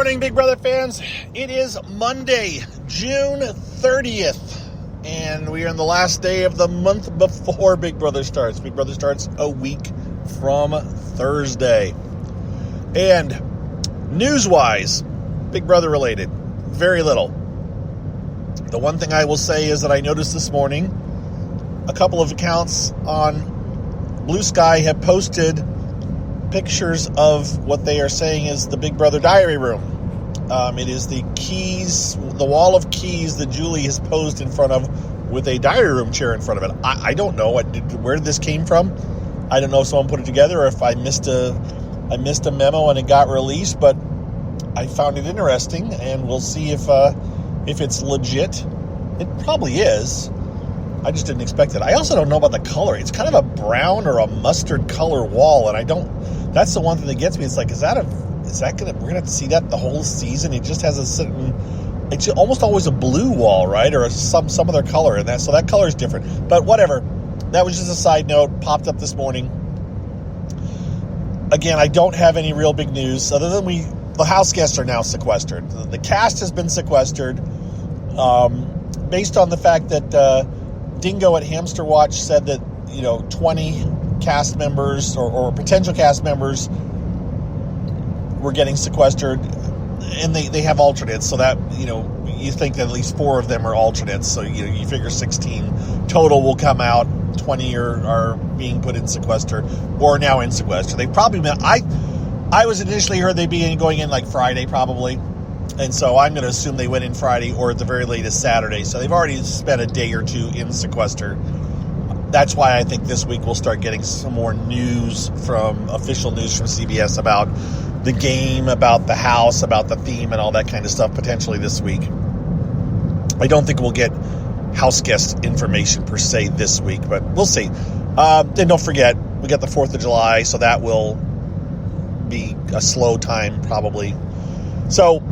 morning, Big Brother fans. It is Monday, June 30th, and we are in the last day of the month before Big Brother starts. Big Brother starts a week from Thursday. And news-wise, Big Brother related, very little. The one thing I will say is that I noticed this morning a couple of accounts on Blue Sky have posted pictures of what they are saying is the Big Brother diary room. It is the keys, the wall of keys that Julie has posed in front of with a diary room chair in front of it. I don't know where this came from. I don't know if someone put it together or if I missed a memo and it got released, but I found it interesting, and we'll see if it's legit. It probably is. I just didn't expect it. I also don't know about the color. It's kind of a brown or a mustard color wall, and that's the one thing that gets me. It's like, we're gonna have to see that the whole season? It just has it's almost always a blue wall, right? Or some other color in that. So that color is different. But whatever. That was just a side note, popped up this morning. Again, I don't have any real big news other than the house guests are now sequestered. The cast has been sequestered, based on the fact that, Dingo at Hamster Watch said that 20 cast members or potential cast members were getting sequestered, and they have alternates, so that you think that at least 4 of them are alternates, so you figure 16 total will come out. 20 are being put in sequester or now in sequester. They probably I was initially heard they'd be going in like Friday probably. And so I'm going to assume they went in Friday or at the very latest Saturday. So they've already spent a day or two in sequester. That's why I think this week we'll start getting some more official news from CBS about the game, about the house, about the theme, and all that kind of stuff potentially this week. I don't think we'll get house guest information per se this week, but we'll see. And don't forget, we got the 4th of July, so that will be a slow time probably. So,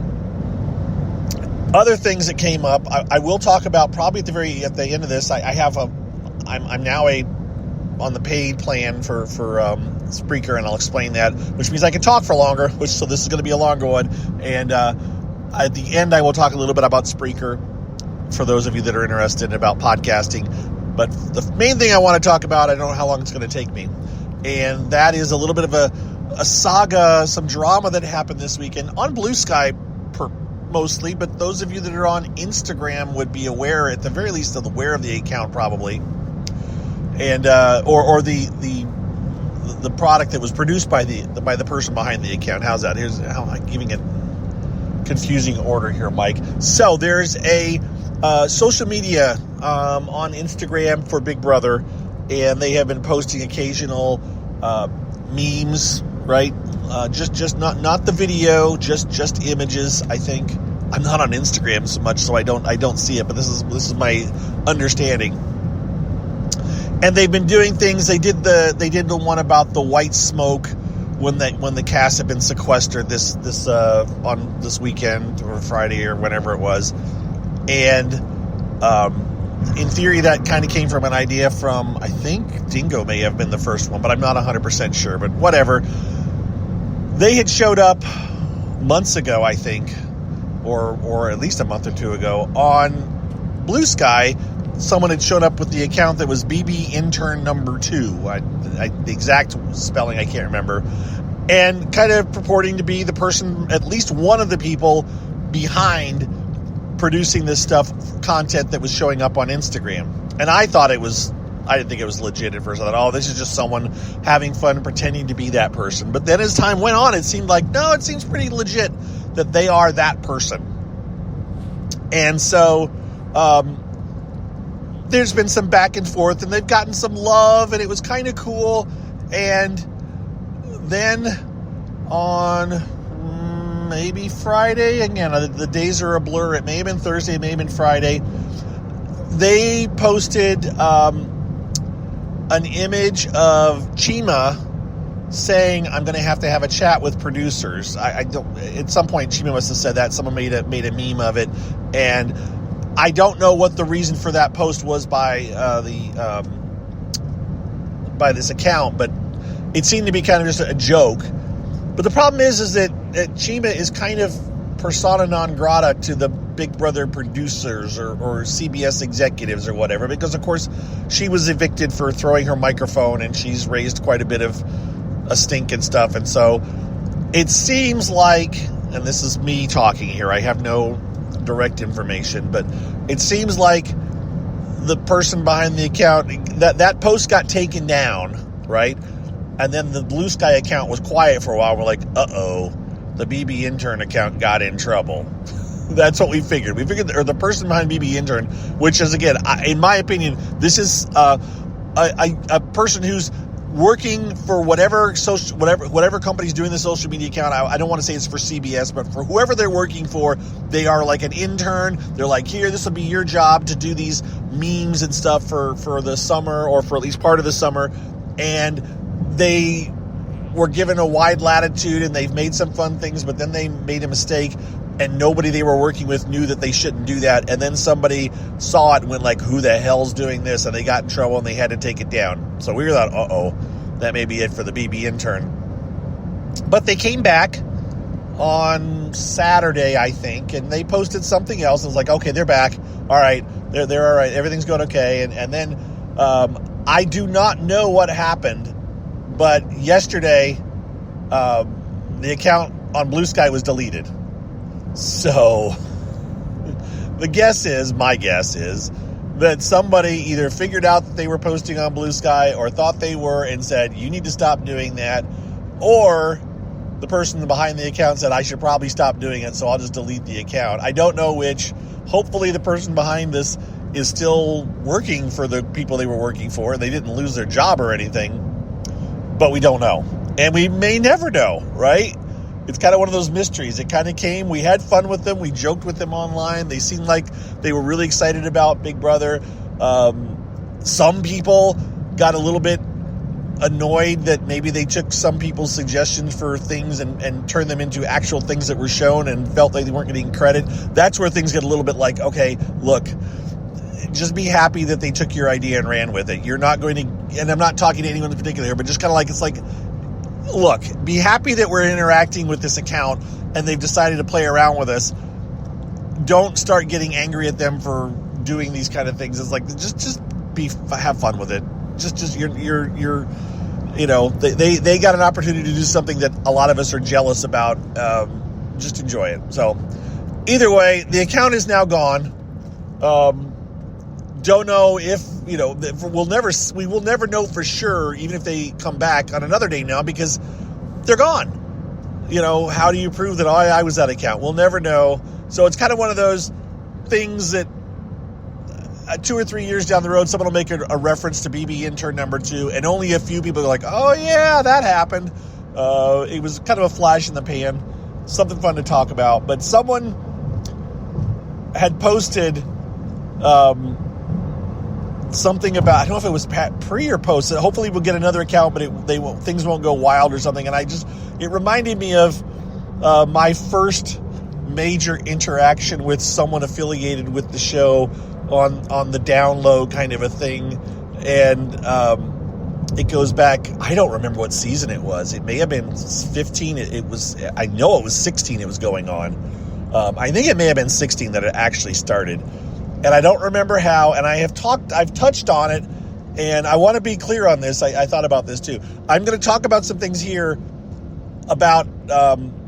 other things that came up, I will talk about probably at the end of this. I'm now on the paid plan for Spreaker, and I'll explain that, which means I can talk for longer. So this is going to be a longer one. And at the end, I will talk a little bit about Spreaker for those of you that are interested about podcasting. But the main thing I want to talk about, I don't know how long it's going to take me, and that is a little bit of a saga, some drama that happened this weekend on Blue Sky mostly, but those of you that are on Instagram would be aware, at the very least, aware of the account probably, and or the product that was produced by the person behind the account. How's that? Here's how I'm giving it confusing order here, Mike. So there's a social media on Instagram for Big Brother, and they have been posting occasional memes, right? Just not the video, just images. I think I'm not on Instagram so much, so I don't see it. But this is my understanding. And they've been doing things. They did the one about the white smoke when the cast had been sequestered this on this weekend or Friday or whenever it was, and in theory that kind of came from an idea from, I think Dingo may have been the first one, but I'm not 100% sure. But whatever. They had showed up months ago, I think, or at least a month or two ago on Blue Sky. Someone had shown up with the account that was BB Intern number 2. The exact spelling I can't remember, and kind of purporting to be the person, at least one of the people behind producing this content that was showing up on Instagram. And I didn't think it was legit at first. I thought, this is just someone having fun pretending to be that person. But then as time went on, it seemed like, no, it seems pretty legit that they are that person. And so there's been some back and forth, and they've gotten some love, and it was kind of cool. And then on maybe Friday, again, the days are a blur. It may have been Thursday, it may have been Friday. They posted an image of Chima saying, "I'm going to have a chat with producers." I don't. At some point, Chima must have said that. Someone made a meme of it, and I don't know what the reason for that post was by this account, but it seemed to be kind of just a joke. But the problem is that Chima is kind of persona non grata to the Big Brother producers or CBS executives or whatever, because of course she was evicted for throwing her microphone, and she's raised quite a bit of a stink and stuff. And so it seems like, and this is me talking here, I have no direct information, but it seems like the person behind the account, that post got taken down, right? And then the Blue Sky account was quiet for a while. We're like, uh-oh, the BB Intern account got in trouble. That's what we figured. We figured, or the person behind BB Intern, which is, again, in my opinion, this is a person who's working for whatever company's doing the social media account. I don't want to say it's for CBS, but for whoever they're working for, they are like an intern. They're like, here, this will be your job to do these memes and stuff for the summer, or for at least part of the summer. And they were given a wide latitude, and they've made some fun things, but then they made a mistake, and nobody they were working with knew that they shouldn't do that. And then somebody saw it and went like, who the hell's doing this? And they got in trouble, and they had to take it down. So we thought, uh-oh, that may be it for the BB Intern. But they came back on Saturday, I think, and they posted something else. It was like, okay, they're back. All right, they're all right. Everything's going okay. And then I do not know what happened, but yesterday the account on Blue Sky was deleted. So my guess is that somebody either figured out that they were posting on Blue Sky, or thought they were and said, you need to stop doing that, or the person behind the account said, I should probably stop doing it, so I'll just delete the account. I don't know which. Hopefully the person behind this is still working for the people they were working for. They didn't lose their job or anything, but we don't know. And we may never know, right? It's kind of one of those mysteries. It kind of came. We had fun with them. We joked with them online. They seemed like they were really excited about Big Brother. Some people got a little bit annoyed that maybe they took some people's suggestions for things and turned them into actual things that were shown, and felt like they weren't getting credit. That's where things get a little bit like, okay, look, just be happy that they took your idea and ran with it. You're not going to, and I'm not talking to anyone in particular here, but just kind of like, it's like, look, be happy that we're interacting with this account and they've decided to play around with us. Don't start getting angry at them for doing these kind of things. It's like, just have fun with it. Just you're you know, they got an opportunity to do something that a lot of us are jealous about. Just enjoy it. So either way, the account is now gone. Don't know if, you know, we will never know for sure, even if they come back on another day now, because they're gone. You know, how do you prove that I was that account? We'll never know. So it's kind of one of those things that 2 or 3 years down the road, someone will make a reference to BB Intern number 2, and only a few people are like, oh yeah, that happened. It was kind of a flash in the pan, something fun to talk about. But someone had posted something about, I don't know if it was pre or post, hopefully we'll get another account, but things won't go wild or something. And it reminded me of my first major interaction with someone affiliated with the show on the down low kind of a thing. And it goes back, I don't remember what season it was. It may have been 15. I know it was 16 it was going on. I think it may have been 16 that it actually started. And I don't remember how, and I've touched on it, and I want to be clear on this. I thought about this too. I'm going to talk about some things here about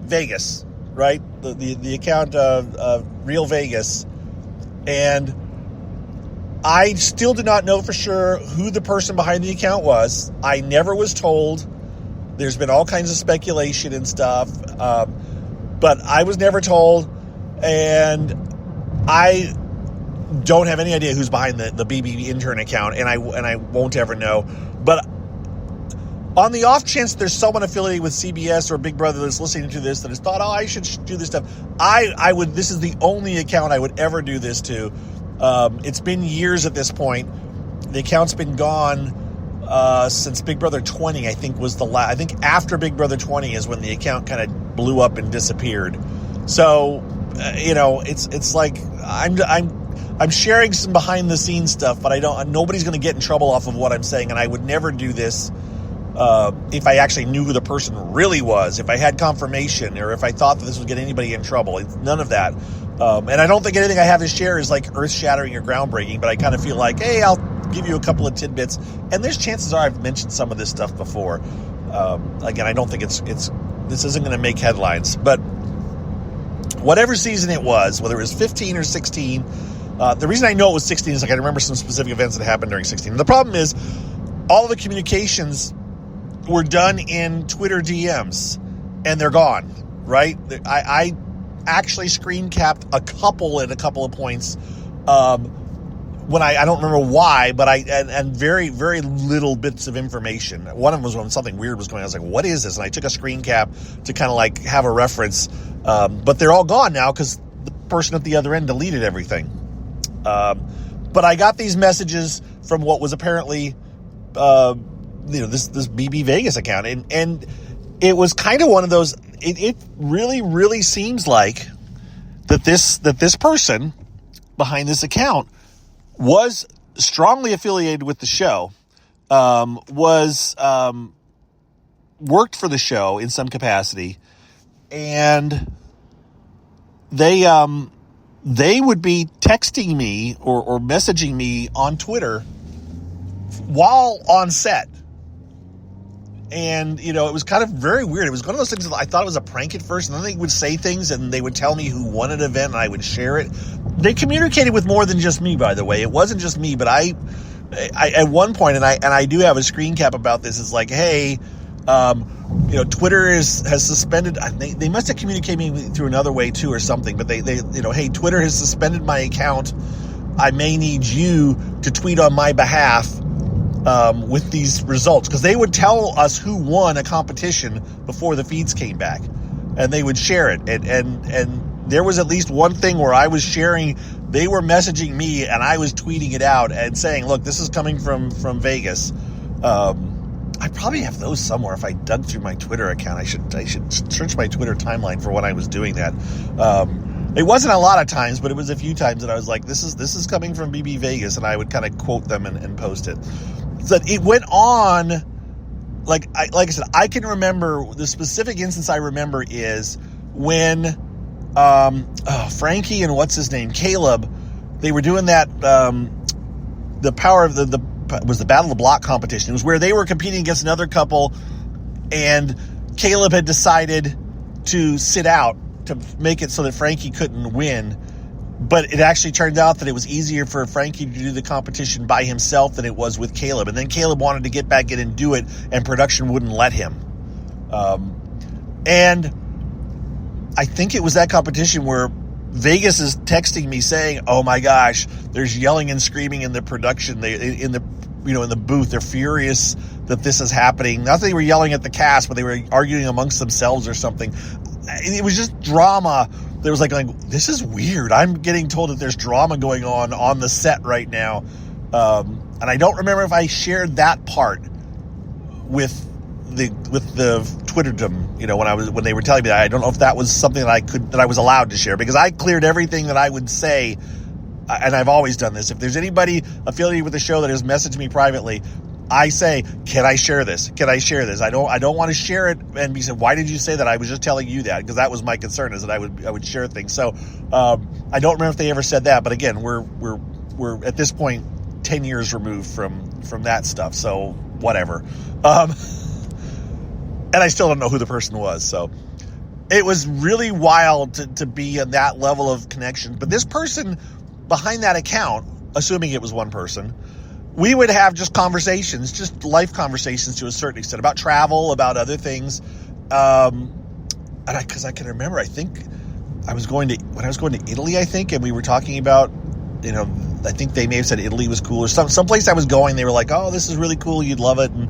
Vegas, right? The account of Real Vegas. And I still do not know for sure who the person behind the account was. I never was told. There's been all kinds of speculation and stuff, but I was never told, and I don't have any idea who's behind the BB Intern account, and I won't ever know. But on the off chance there's someone affiliated with CBS or Big Brother that's listening to this that has thought, oh, I should do this stuff, this is the only account I would ever do this to. It's been years at this point. The account's been gone since Big Brother 20, I think was I think after Big Brother 20 is when the account kind of blew up and disappeared. So, you know, it's like I'm sharing some behind the scenes stuff, but nobody's going to get in trouble off of what I'm saying, and I would never do this if I actually knew who the person really was, if I had confirmation, or if I thought that this would get anybody in trouble. It's none of that. And I don't think anything I have to share is like earth-shattering or groundbreaking, but I kind of feel like, hey, I'll give you a couple of tidbits. And there's chances are I've mentioned some of this stuff before. Again, I don't think this isn't going to make headlines, but whatever season it was, whether it was 15 or 16, the reason I know it was 16 is like I remember some specific events that happened during 16. The problem is all of the communications were done in Twitter DMs, and they're gone, right? I actually screen capped a couple of points when I don't remember why, but and very, very little bits of information. One of them was when something weird was going on. I was like, what is this? And I took a screen cap to kind of like have a reference, but they're all gone now because the person at the other end deleted everything. But I got these messages from what was apparently, this BB Vegas account, and it was kind of one of those. It really, really seems like that this person behind this account was strongly affiliated with the show, worked for the show in some capacity, and they would be texting me or messaging me on Twitter while on set. And, it was kind of very weird. It was one of those things that I thought it was a prank at first, and then they would say things and they would tell me who won an event and I would share it. They communicated with more than just me, by the way. It wasn't just me, but I at one point, and I do have a screen cap about this, is like, hey, Twitter has suspended. They must have communicated me through another way too, or something. But they hey, Twitter has suspended my account. I may need you to tweet on my behalf with these results, because they would tell us who won a competition before the feeds came back, and they would share it. And there was at least one thing where I was sharing. They were messaging me, and I was tweeting it out and saying, "Look, this is coming from Vegas." I probably have those somewhere. If I dug through my Twitter account, I should search my Twitter timeline for when I was doing that. It wasn't a lot of times, but it was a few times that I was like, "This is coming from BB Vegas," and I would kind of quote them and post it. So it went on. Like I said, I can remember the specific instance. I remember is when Frankie and what's his name, Caleb, they were doing that. The power of the was the Battle of the Block competition. It was where they were competing against another couple, and Caleb had decided to sit out to make it so that Frankie couldn't win. But it actually turned out that it was easier for Frankie to do the competition by himself than it was with Caleb. And then Caleb wanted to get back in and do it, and production wouldn't let him. And I think it was that competition where Vegas is texting me saying, "Oh my gosh, there's yelling and screaming in the production. In the booth. They're furious that this is happening." Not that they were yelling at the cast, but they were arguing amongst themselves or something. It was just drama. There was like, this is weird. I'm getting told that there's drama going on the set right now. And I don't remember if I shared that part with the Twitterdom, when they were telling me that. I don't know if that was something that I was allowed to share, because I cleared everything that I would say. And I've always done this. If there's anybody affiliated with the show that has messaged me privately, I say, "Can I share this? Can I share this?" I don't want to share it and be said, "Why did you say that?" I was just telling you that, because that was my concern, is that I would share things. So I don't remember if they ever said that, but again, we're at this point 10 years removed from that stuff. So whatever. And I still don't know who the person was. So it was really wild to be in that level of connection. But this person behind that account, assuming it was one person, we would have just conversations, just life conversations to a certain extent, about travel, about other things. Because I can remember, I think when I was going to Italy, I think, and we were talking about, I think they may have said Italy was cool, or some place I was going. They were like, "Oh, this is really cool. You'd love it." And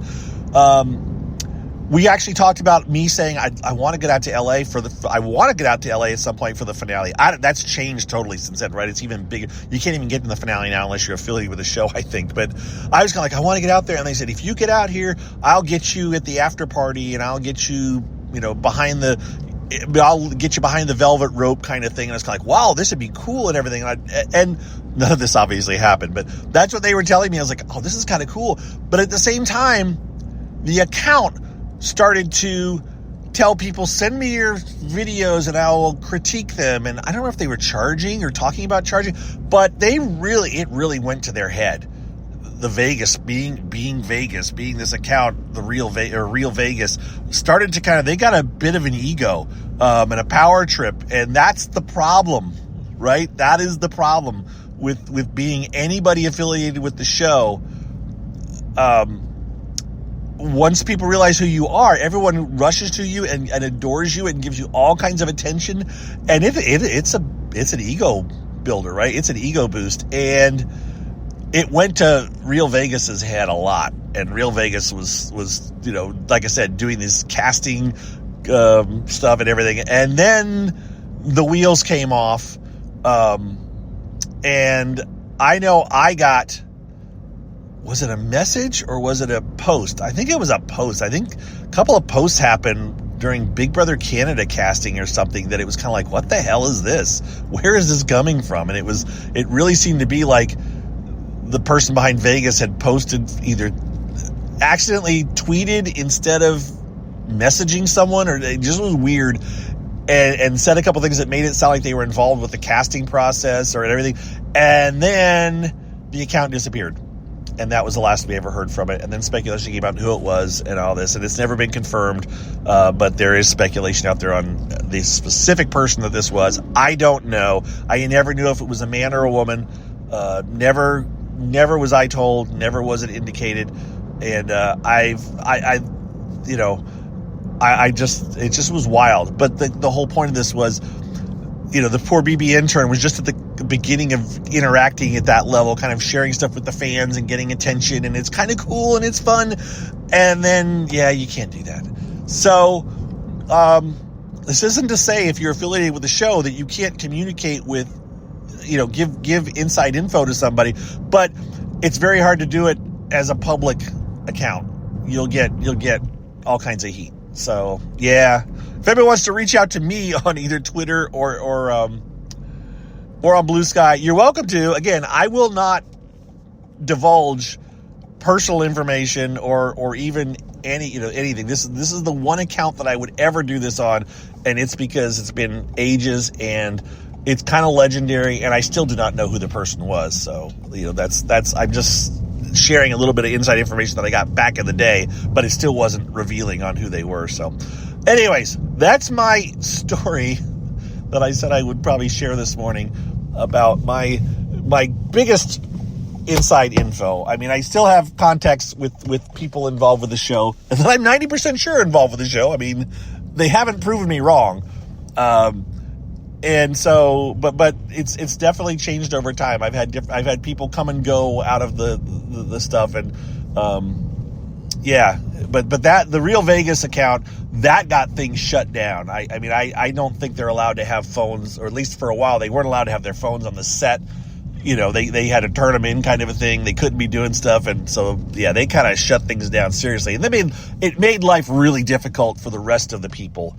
we actually talked about me saying I want to get out to LA I want to get out to LA at some point for the finale. That's changed totally since then, right? It's even bigger. You can't even get in the finale now unless you're affiliated with the show, I think. But I was kind of like, I want to get out there. And they said, "If you get out here, I'll get you at the after party, and I'll get you, I'll get you behind the velvet rope kind of thing." And I was kind of like, wow, this would be cool and everything. And none of this obviously happened, but that's what they were telling me. I was like, oh, this is kind of cool. But at the same time, the account started to tell people, send me your videos and I will critique them. And I don't know if they were charging or talking about charging, but it really went to their head. The Vegas being Vegas, being this account, the Real Vegas, started to they got a bit of an ego and a power trip. And that's the problem, right? That is the problem with being anybody affiliated with the show. Once people realize who you are, everyone rushes to you and adores you and gives you all kinds of attention. And it's an ego builder, right? It's an ego boost. And it went to Real Vegas's head a lot. And Real Vegas was like I said, doing this casting stuff and everything. And then the wheels came off. And I know I got, was it a message or was it a post? I think it was a post. I think a couple of posts happened during Big Brother Canada casting or something that it was kind of like, what the hell is this? Where is this coming from? And it really seemed to be like the person behind Vegas had posted, either accidentally tweeted instead of messaging someone, or it just was weird, and said a couple things that made it sound like they were involved with the casting process or everything. And then the account disappeared. And that was the last we ever heard from it. And then speculation came out who it was and all this. And it's never been confirmed. But there is speculation out there on the specific person that this was. I don't know. I never knew if it was a man or a woman. Never was I told. Never was it indicated. And it just was wild. But the whole point of this was, the poor BB intern was just at the beginning of interacting at that level, kind of sharing stuff with the fans and getting attention, and it's kind of cool and it's fun. And then, you can't do that. So, this isn't to say if you're affiliated with the show that you can't communicate with, give inside info to somebody, but it's very hard to do it as a public account. You'll get all kinds of heat. So, if anyone wants to reach out to me on either Twitter or on Blue Sky, you're welcome to. Again, I will not divulge personal information or even anything. This is the one account that I would ever do this on, and it's because it's been ages and it's kind of legendary, and I still do not know who the person was. So, that's I'm just sharing a little bit of inside information that I got back in the day, but it still wasn't revealing on who they were. So anyways, that's my story that I said I would probably share this morning about my biggest inside info. I mean, I still have contacts with people involved with the show that I'm 90% sure involved with the show. I mean, they haven't proven me wrong. And so, but it's definitely changed over time. I've had people come and go out of the stuff, and but that the Real Vegas account that got things shut down. I don't think they're allowed to have phones, or at least for a while they weren't allowed to have their phones on the set. They had to turn them in, kind of a thing. They couldn't be doing stuff, and so they kind of shut things down seriously, and it made life really difficult for the rest of the people.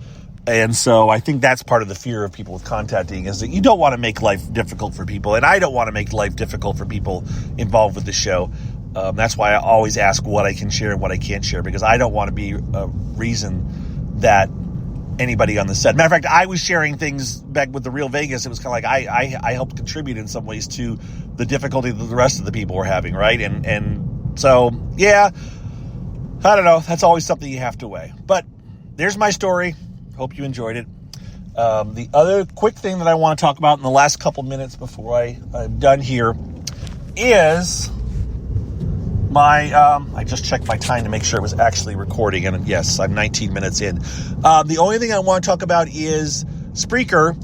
And so I think that's part of the fear of people with contacting, is that you don't want to make life difficult for people. And I don't want to make life difficult for people involved with the show. That's why I always ask what I can share and what I can't share, because I don't want to be a reason that anybody on the set. Matter of fact, I was sharing things back with the Real Vegas. It was kind of like I helped contribute in some ways to the difficulty that the rest of the people were having, right? And so, I don't know. That's always something you have to weigh. But there's my story. Hope you enjoyed it. The other quick thing that I want to talk about in the last couple minutes before I'm done here is I just checked my time to make sure it was actually recording, and yes, I'm 19 minutes in. The only thing I want to talk about is Spreaker.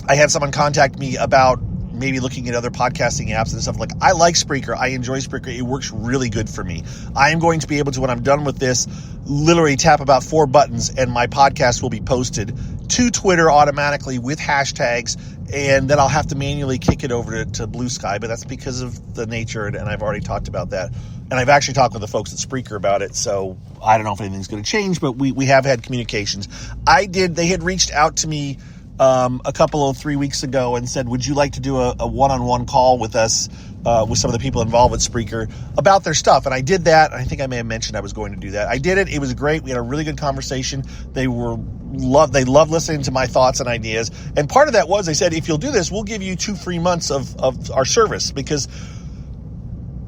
I had someone contact me about maybe looking at other podcasting apps and stuff. Like, I like Spreaker. I enjoy Spreaker. It works really good for me. I am going to be able to, when I'm done with this, literally tap about 4 buttons and my podcast will be posted to Twitter automatically with hashtags, and then I'll have to manually kick it over to Blue Sky, but that's because of the nature, and I've already talked about that. And I've actually talked with the folks at Spreaker about it, so I don't know if anything's going to change, but we have had communications. They had reached out to me a couple of 3 weeks ago and said, would you like to do a one-on-one call with us, with some of the people involved with Spreaker about their stuff? And I did that. I think I may have mentioned I was going to do that. I did it. It was great. We had a really good conversation. They loved listening to my thoughts and ideas. And part of that was, they said, if you'll do this, we'll give you 2 free months of our service, because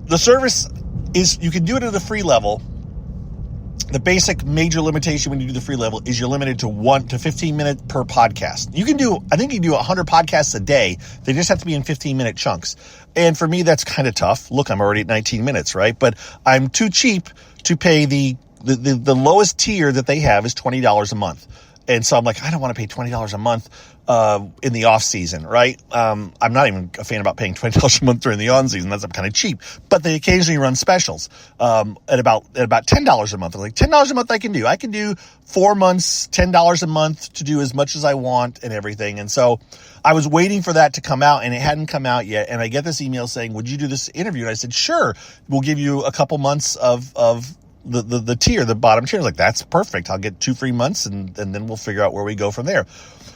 the service is, you can do it at a free level. The basic major limitation when you do the free level is you're limited to 1 to 15 minutes per podcast. I think you can do 100 podcasts a day. They just have to be in 15-minute chunks. And for me, that's kind of tough. Look, I'm already at 19 minutes, right? But I'm too cheap to pay the lowest tier that they have is $20 a month. And so I'm like, I don't want to pay $20 a month in the off season, right? I'm not even a fan about paying $20 a month during the on season. That's kind of cheap. But they occasionally run specials at about $10 a month. I'm like, $10 a month I can do. I can do 4 months, $10 a month to do as much as I want and everything. And so I was waiting for that to come out, and it hadn't come out yet. And I get this email saying, would you do this interview? And I said, sure. We'll give you a couple months of the tier, the bottom tier. Like, that's perfect. I'll get 2 free months, and then we'll figure out where we go from there.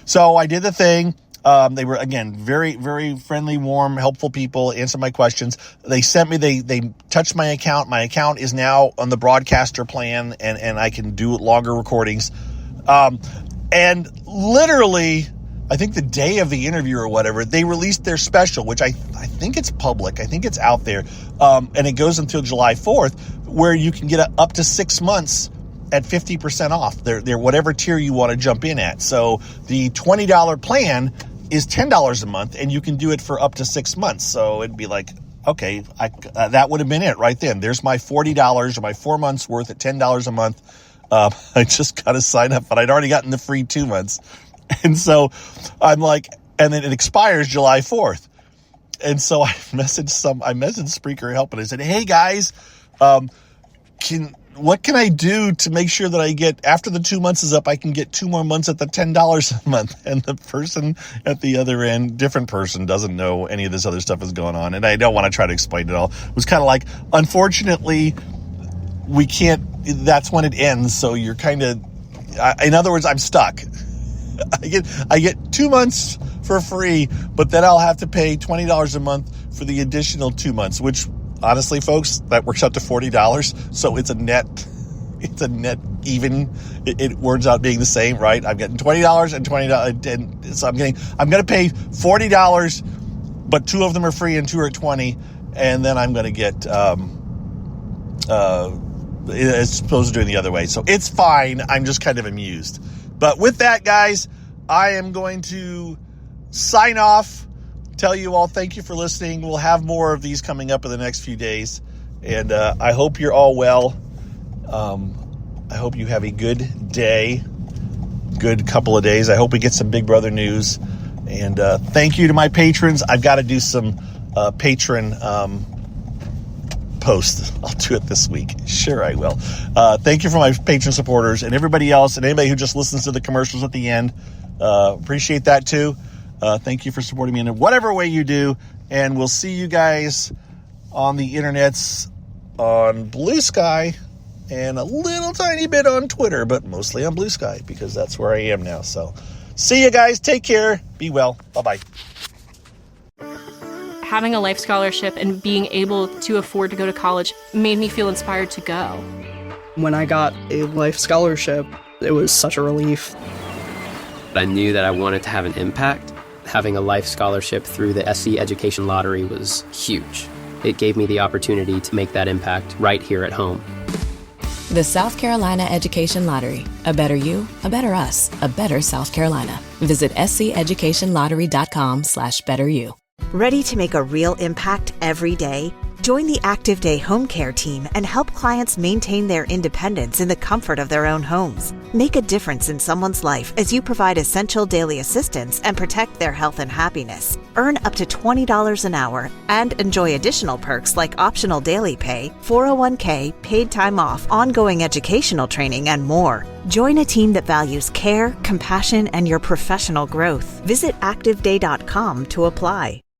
So I did the thing. They were, again, very, very friendly, warm, helpful people, answered my questions. They sent me, they touched my account. My account is now on the broadcaster plan, and I can do longer recordings. And literally, I think the day of the interview or whatever, they released their special, which I think it's public. I think it's out there. And it goes until July 4th, where you can get up to 6 months at 50% off. They're whatever tier you want to jump in at. So the $20 plan is $10 a month, and you can do it for up to 6 months. So it'd be like, okay, that would have been it right then. There's my $40 or my 4 months worth at $10 a month. I just got to sign up, but I'd already gotten the free 2 months. And so I'm like, and then it expires July 4th. And so I messaged Spreaker Help, and I said, hey guys, what can I do to make sure that I get, after the 2 months is up, I can get 2 more months at the $10 a month? And the person at the other end, different person, doesn't know any of this other stuff is going on. And I don't want to try to explain it all. It was kind of like, unfortunately, we can't, that's when it ends. So you're kind of, in other words, I'm stuck. I get 2 months for free, but then I'll have to pay $20 a month for the additional 2 months, which honestly, folks, that works out to $40. So it's a net even. It works out being the same, right? I'm getting $20 and $20, and so I'm going to pay $40, but 2 of them are free and 2 are $20, and then I'm going to get as opposed to doing the other way. So it's fine. I'm just kind of amused. But with that, guys, I am going to sign off. Tell you all thank you for listening. We'll have more of these coming up in the next few days. And I hope you're all well. I hope you have a good day, good couple of days. I hope we get some Big Brother news. And thank you to my patrons. I've got to do some patron post. I'll do it this week. Sure, I will. Thank you for my patron supporters and everybody else, and anybody who just listens to the commercials at the end. Appreciate that too. Thank you for supporting me in whatever way you do, and we'll see you guys on the internets, on Blue Sky, and a little tiny bit on Twitter, but mostly on Blue Sky, because that's where I am now. So see you guys. Take care. Be well. Bye-bye. Having a life scholarship and being able to afford to go to college made me feel inspired to go. When I got a life scholarship, it was such a relief. I knew that I wanted to have an impact. Having a life scholarship through the SC Education Lottery was huge. It gave me the opportunity to make that impact right here at home. The South Carolina Education Lottery. A better you, a better us, a better South Carolina. Visit sceducationlottery.com/betteryou. Ready to make a real impact every day? Join the Active Day Home Care team and help clients maintain their independence in the comfort of their own homes. Make a difference in someone's life as you provide essential daily assistance and protect their health and happiness. Earn up to $20 an hour and enjoy additional perks like optional daily pay, 401k, paid time off, ongoing educational training, and more. Join a team that values care, compassion, and your professional growth. Visit activeday.com to apply.